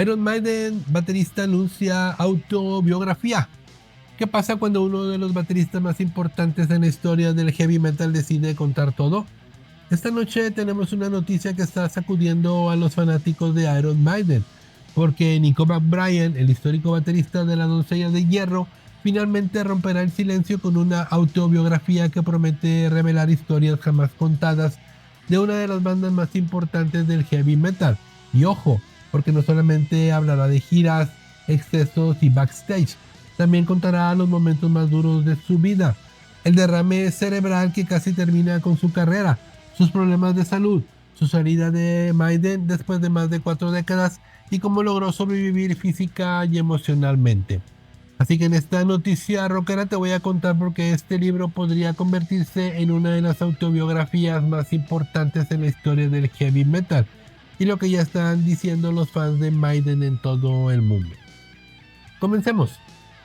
Iron Maiden, baterista, anuncia autobiografía. ¿Qué pasa cuando uno de los bateristas más importantes en la historia del heavy metal decide contar todo? Esta noche tenemos una noticia que está sacudiendo a los fanáticos de Iron Maiden, porque Nico McBrien, el histórico baterista de la Doncella de Hierro, finalmente romperá el silencio con una autobiografía que promete revelar historias jamás contadas de una de las bandas más importantes del heavy metal. Y ojo, porque no solamente hablará de giras, excesos y backstage, también contará los momentos más duros de su vida, el derrame cerebral que casi termina con su carrera, sus problemas de salud, su salida de Maiden después de más de 4 décadas y cómo logró sobrevivir física y emocionalmente. Así que en esta noticia rockera te voy a contar por qué este libro podría convertirse en una de las autobiografías más importantes en la historia del heavy metal y lo que ya están diciendo los fans de Maiden en todo el mundo. Comencemos.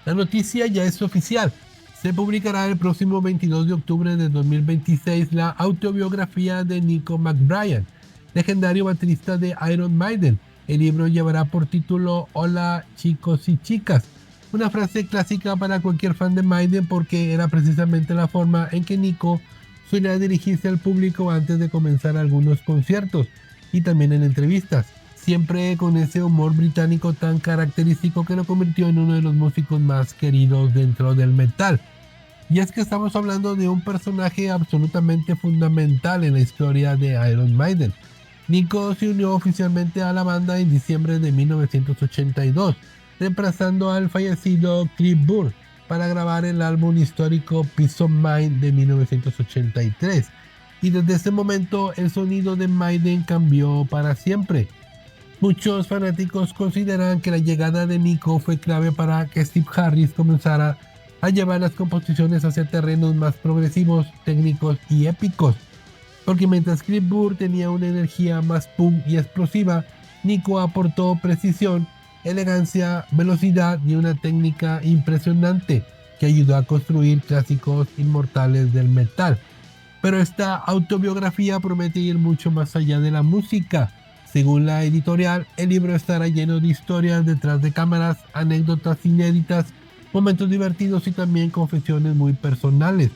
La noticia ya es oficial. Se publicará el próximo 22 de octubre de 2026 la autobiografía de Nico McBrien, legendario baterista de Iron Maiden. El libro llevará por título Hola chicos y chicas, una frase clásica para cualquier fan de Maiden porque era precisamente la forma en que Nico solía dirigirse al público antes de comenzar algunos conciertos y también en entrevistas, siempre con ese humor británico tan característico que lo convirtió en uno de los músicos más queridos dentro del metal. Y es que estamos hablando de un personaje absolutamente fundamental en la historia de Iron Maiden. Nico se unió oficialmente a la banda en diciembre de 1982, reemplazando al fallecido Cliff Burr para grabar el álbum histórico Peace of Mind de 1983. Y desde ese momento el sonido de Maiden cambió para siempre. Muchos fanáticos consideran que la llegada de Nico fue clave para que Steve Harris comenzara a llevar las composiciones hacia terrenos más progresivos, técnicos y épicos. Porque mientras Cliff Burr tenía una energía más punk y explosiva, Nico aportó precisión, elegancia, velocidad y una técnica impresionante que ayudó a construir clásicos inmortales del metal. Pero esta autobiografía promete ir mucho más allá de la música. Según la editorial, el libro estará lleno de historias detrás de cámaras, anécdotas inéditas, momentos divertidos y también confesiones muy personales.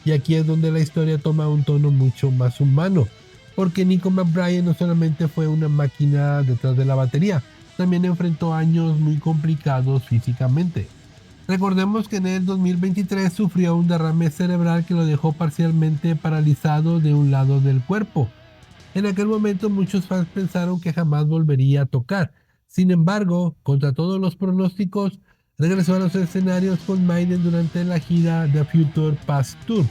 Y aquí es donde la historia toma un tono mucho más humano, porque Nico McBrien no solamente fue una máquina detrás de la batería, también enfrentó años muy complicados físicamente. Recordemos que en el 2023 sufrió un derrame cerebral que lo dejó parcialmente paralizado de un lado del cuerpo. En aquel momento muchos fans pensaron que jamás volvería a tocar. Sin embargo, contra todos los pronósticos, regresó a los escenarios con Maiden durante la gira The Future Past Tour.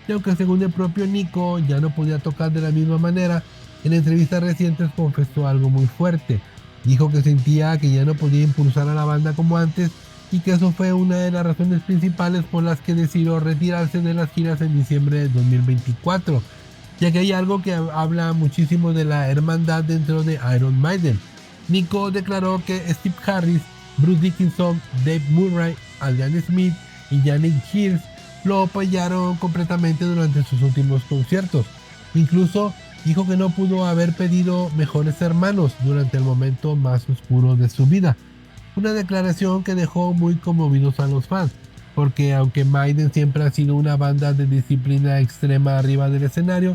Y aunque según el propio Nico ya no podía tocar de la misma manera, en entrevistas recientes confesó algo muy fuerte. Dijo que sentía que ya no podía impulsar a la banda como antes y que eso fue una de las razones principales por las que decidió retirarse de las giras en diciembre de 2024. Ya que hay algo que habla muchísimo de la hermandad dentro de Iron Maiden. Nico declaró que Steve Harris, Bruce Dickinson, Dave Murray, Adrian Smith y Yannick Hills lo apoyaron completamente durante sus últimos conciertos. Incluso dijo que no pudo haber pedido mejores hermanos durante el momento más oscuro de su vida. Una declaración que dejó muy conmovidos a los fans, porque aunque Maiden siempre ha sido una banda de disciplina extrema arriba del escenario,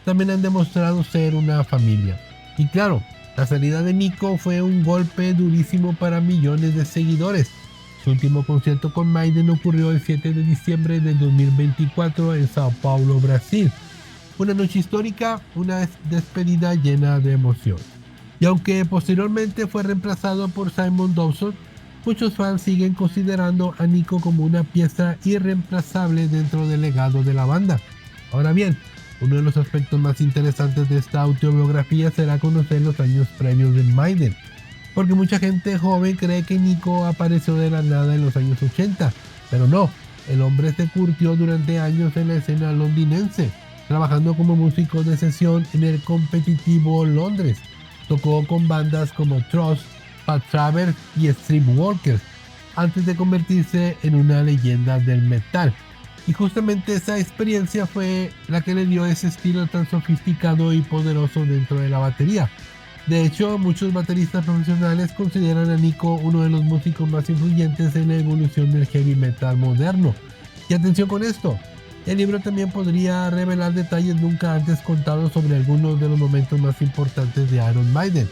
también han demostrado ser una familia. Y claro, la salida de Nico fue un golpe durísimo para millones de seguidores. Su último concierto con Maiden ocurrió el 7 de diciembre del 2024 en Sao Paulo, Brasil. Una noche histórica, una despedida llena de emoción. Y aunque posteriormente fue reemplazado por Simon Dawson, muchos fans siguen considerando a Nico como una pieza irreemplazable dentro del legado de la banda. Ahora bien, uno de los aspectos más interesantes de esta autobiografía será conocer los años previos de Maiden, porque mucha gente joven cree que Nico apareció de la nada en los años 80, pero no, el hombre se curtió durante años en la escena londinense, trabajando como músico de sesión en el competitivo Londres. Tocó con bandas como Trust, Pat Travers y Streetwalkers, antes de convertirse en una leyenda del metal. Y justamente esa experiencia fue la que le dio ese estilo tan sofisticado y poderoso dentro de la batería. De hecho, muchos bateristas profesionales consideran a Nico uno de los músicos más influyentes en la evolución del heavy metal moderno. Y atención con esto, el libro también podría revelar detalles nunca antes contados sobre algunos de los momentos más importantes de Iron Maiden.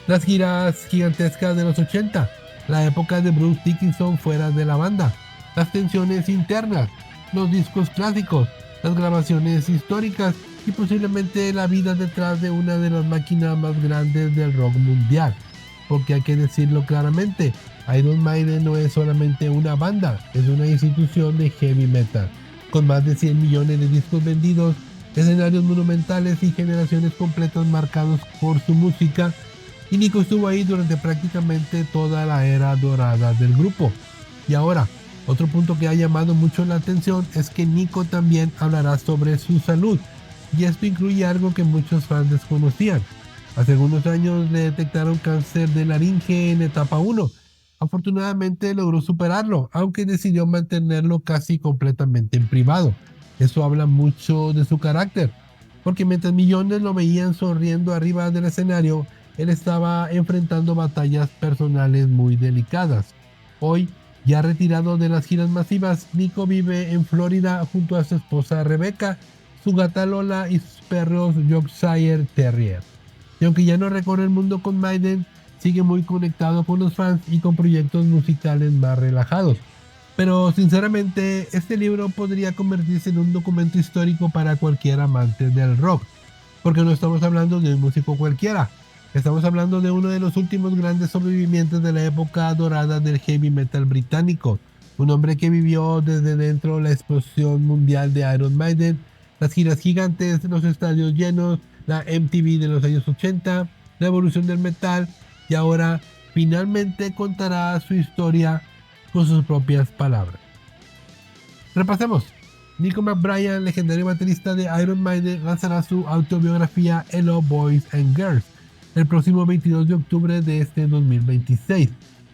Las giras gigantescas de los 80, la época de Bruce Dickinson fuera de la banda, las tensiones internas, los discos clásicos, las grabaciones históricas y posiblemente la vida detrás de una de las máquinas más grandes del rock mundial. Porque hay que decirlo claramente, Iron Maiden no es solamente una banda, es una institución de heavy metal, con más de 100 millones de discos vendidos, escenarios monumentales y generaciones completas marcados por su música. Y Nico estuvo ahí durante prácticamente toda la era dorada del grupo. Y ahora, otro punto que ha llamado mucho la atención es que Nico también hablará sobre su salud, y esto incluye algo que muchos fans desconocían. Hace algunos años le detectaron cáncer de laringe en etapa 1. Afortunadamente logró superarlo, aunque decidió mantenerlo casi completamente en privado. Eso habla mucho de su carácter, porque mientras millones lo veían sonriendo arriba del escenario, él estaba enfrentando batallas personales muy delicadas. Hoy, ya retirado de las giras masivas, Nico vive en Florida junto a su esposa Rebecca, su gata Lola y sus perros Yorkshire Terrier. Y aunque ya no recorre el mundo con Maiden, sigue muy conectado con los fans y con proyectos musicales más relajados. Pero sinceramente, este libro podría convertirse en un documento histórico para cualquier amante del rock, porque no estamos hablando de un músico cualquiera. Estamos hablando de uno de los últimos grandes sobrevivientes de la época dorada del heavy metal británico. Un hombre que vivió desde dentro la explosión mundial de Iron Maiden, las giras gigantes, los estadios llenos, la MTV de los años 80, la evolución del metal, y ahora finalmente contará su historia con sus propias palabras. Repasemos. Nico McBrien, legendario baterista de Iron Maiden, lanzará su autobiografía Hello Boys and Girls el próximo 22 de octubre de este 2026.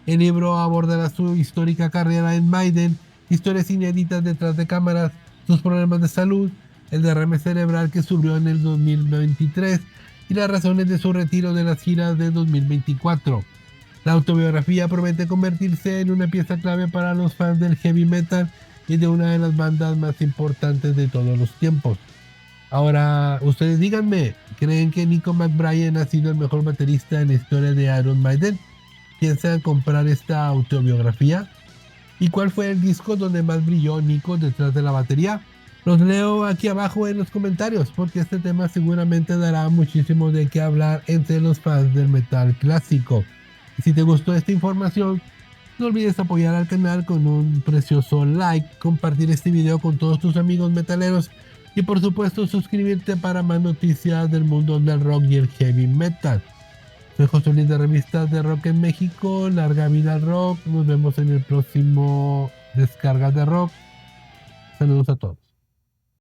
El libro abordará su histórica carrera en Maiden, historias inéditas detrás de cámaras, sus problemas de salud, el derrame cerebral que sufrió en el 2023 y las razones de su retiro de las giras de 2024. La autobiografía promete convertirse en una pieza clave para los fans del heavy metal y de una de las bandas más importantes de todos los tiempos. Ahora, ustedes díganme, ¿creen que Nico McBrien ha sido el mejor baterista en la historia de Iron Maiden? ¿Piensan comprar esta autobiografía? ¿Y cuál fue el disco donde más brilló Nico detrás de la batería? Los leo aquí abajo en los comentarios, porque este tema seguramente dará muchísimo de qué hablar entre los fans del metal clásico. Y si te gustó esta información, no olvides apoyar al canal con un precioso like, compartir este video con todos tus amigos metaleros y por supuesto suscribirte para más noticias del mundo del rock y el heavy metal. Soy José Luis de Revistas de Rock en México, larga vida al rock, nos vemos en el próximo Descargas de Rock. Saludos a todos.